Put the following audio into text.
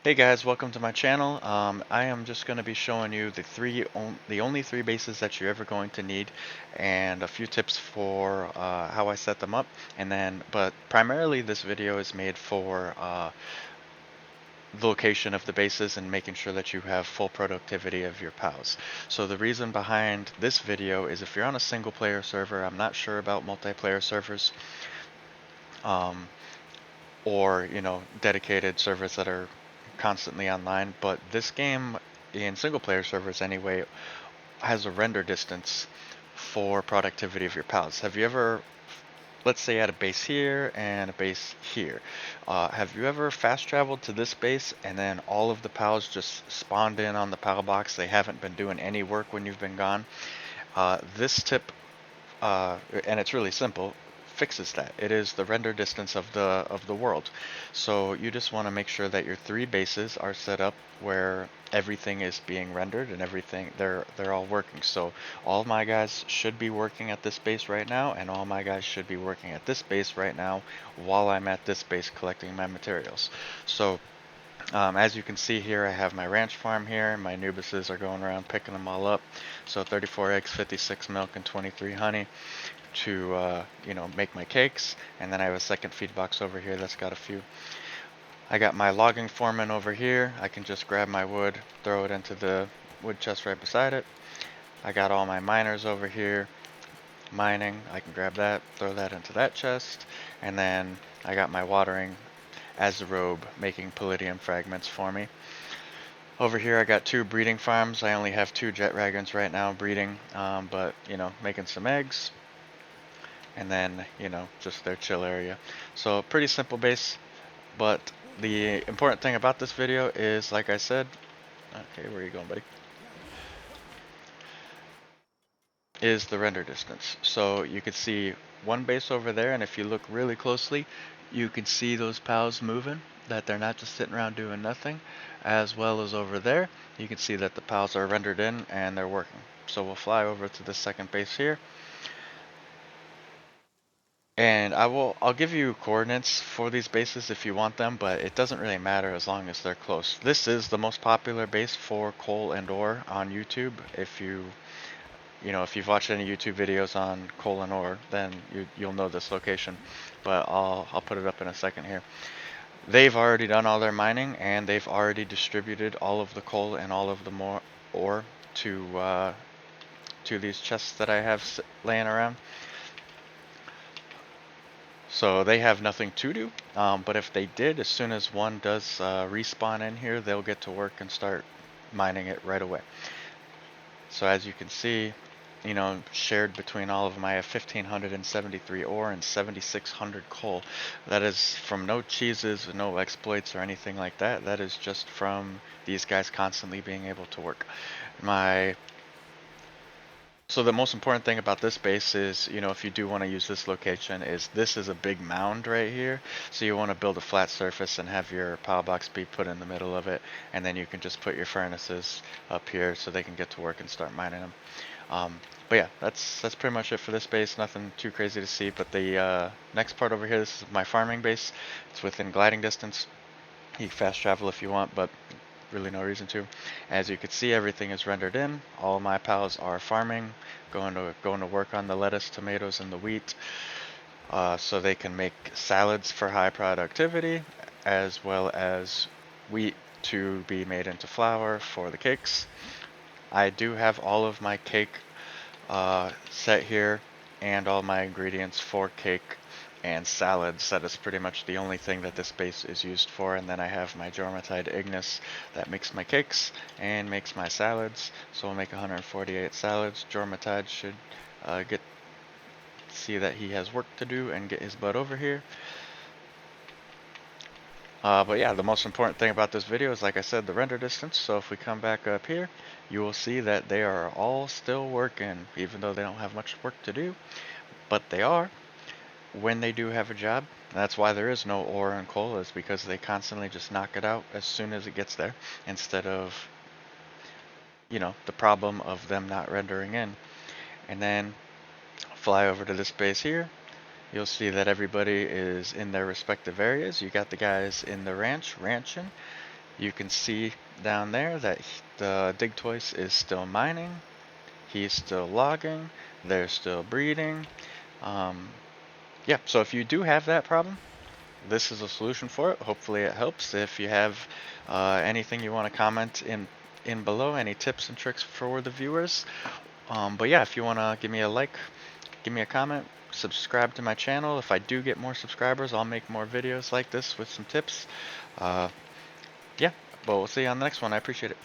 Hey guys, welcome to my channel. I am just going to be showing you the only three bases that you're ever going to need, and a few tips for how I set them up. But primarily this video is made for the location of the bases and making sure that you have full productivity of your pals. So the reason behind this video is if you're on a single player server, I'm not sure about multiplayer servers, um, or dedicated servers that are constantly online, but this game in single player servers anyway has a render distance for productivity of your pals. Have you ever, let's say, at a base here and a base here, have you ever fast traveled to this base and then all of the pals just spawned in on the pal box? They haven't been doing any work when you've been gone. This tip, and it's really simple, fixes that. It is the render distance of the world. So you just want to make sure that your three bases are set up where everything is being rendered and everything they're all working. So all my guys should be working at this base right now, and all my guys should be working at this base right now while I'm at this base collecting my materials. So as you can see here, I have my ranch farm here. My Nubises are going around picking them all up. So 34 eggs, 56 milk, and 23 honey to make my cakes. And then I have a second feed box over here that's got a few. I got my logging foreman over here. I can just grab my wood, throw it into the wood chest right beside it. I got all my miners over here mining. I can grab that, throw that into that chest. And then I got my watering as a robe, making palladium fragments for me. Over here I got two breeding farms. I only have two jet dragons right now breeding, but making some eggs, and then just their chill area. So pretty simple base, but the important thing about this video is, like I said, okay, where are you going, buddy? Is the render distance. So you can see one base over there, and if you look really closely, you can see those pals moving, that they're not just sitting around doing nothing. As well as over there, you can see that the pals are rendered in and they're working. So we'll fly over to the second base here, and I'll give you coordinates for these bases if you want them, but it doesn't really matter as long as they're close. This is the most popular base for coal and ore on YouTube. If you've watched any YouTube videos on coal and ore, then you'll know this location. But I'll put it up in a second here. They've already done all their mining, and they've already distributed all of the coal and all of the more ore to these chests that I have laying around. So they have nothing to do, but if they did, as soon as one does respawn in here, they'll get to work and start mining it right away. So as you can see, shared between all of them, I have 1,573 ore and 7,600 coal. That is from no cheeses, no exploits or anything like that. That is just from these guys constantly being able to work. So the most important thing about this base is, if you do want to use this location, is this is a big mound right here. So you want to build a flat surface and have your power box be put in the middle of it, and then you can just put your furnaces up here so they can get to work and start mining them. But yeah, that's pretty much it for this base. Nothing too crazy to see. But the next part over here, this is my farming base. It's within gliding distance. You can fast travel if you want, but really no reason to. As you can see, everything is rendered in. All my pals are farming, going to work on the lettuce, tomatoes, and the wheat, so they can make salads for high productivity, as well as wheat to be made into flour for the cakes. I do have all of my cake set here, and all my ingredients for cake and salads. That is pretty much the only thing that this base is used for. And then I have my Jormatide Ignis that makes my cakes and makes my salads. So we'll make 148 salads. Jormatide should see that he has work to do and get his butt over here. But yeah, the most important thing about this video is, like I said, the render distance. So if we come back up here, you will see that they are all still working, even though they don't have much work to do, but they are. When they do have a job, that's why there is no ore and coal, is because they constantly just knock it out as soon as it gets there, instead of the problem of them not rendering in. And then fly over to this base here. You'll see that everybody is in their respective areas. You got the guys in the ranching. You can see down there that the Digtoise is still mining, he's still logging, they're still breeding. Um, yeah, so if you do have that problem, this is a solution for it. Hopefully it helps. If you have anything you want to comment in below, any tips and tricks for the viewers. But yeah, if you want to give me a like, give me a comment, subscribe to my channel. If I do get more subscribers, I'll make more videos like this with some tips. Uh, yeah, but we'll see you on the next one. I appreciate it.